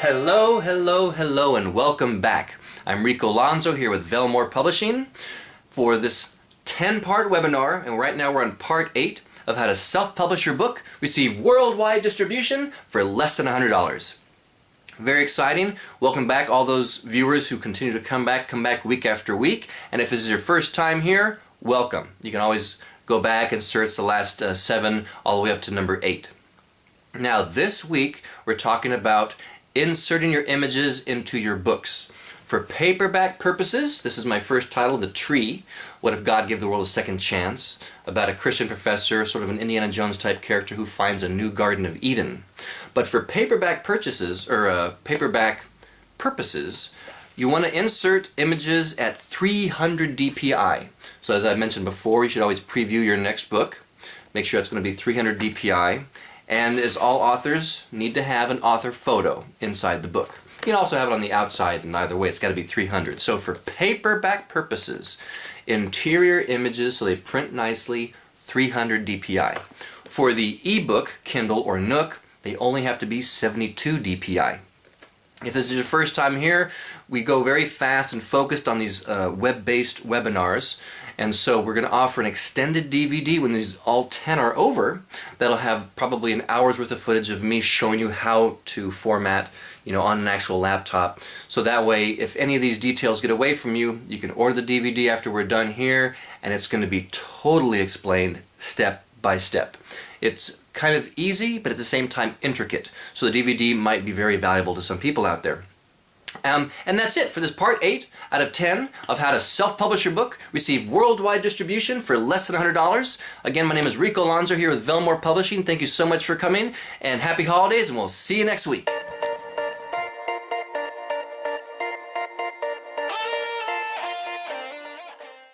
Hello, hello, hello, and welcome back. I'm Rico Alonzo here with Velmore Publishing for this 10-part webinar, and right now we're on part 8 of how to self-publish your book, receive worldwide distribution for less than $100. Very exciting. Welcome back all those viewers who continue to come back week after week. And if this is your first time here, welcome. You can always go back and search the last 7 all the way up to number 8. Now this week we're talking about inserting your images into your books. For paperback purposes, this is my first title, The Tree, What If God Gave the World a Second Chance, about a Christian professor, sort of an Indiana Jones type character who finds a new Garden of Eden. But for paperback purchases, or paperback purposes, you want to insert images at 300 dpi. So as I mentioned before, you should always preview your next book. Make sure it's going to be 300 dpi. And as all authors need to have an author photo inside the book. You can also have it on the outside, and either way it's got to be 300. So for paperback purposes, interior images so they print nicely, 300 dpi. For the ebook, Kindle or Nook, they only have to be 72 dpi. If this is your first time here, we go very fast and focused on these web-based webinars, and so we're going to offer an extended DVD when these all 10 are over. That'll have probably an hour's worth of footage of me showing you how to format, on an actual laptop. So that way, if any of these details get away from you, you can order the DVD after we're done here, and it's going to be totally explained step by step. It's kind of easy, but at the same time intricate. So the DVD might be very valuable to some people out there. And that's it for this part 8 out of 10 of how to self-publish your book, receive worldwide distribution for less than $100. Again, my name is Rico Alonzo here with Velmore Publishing. Thank you so much for coming, and happy holidays, and we'll see you next week.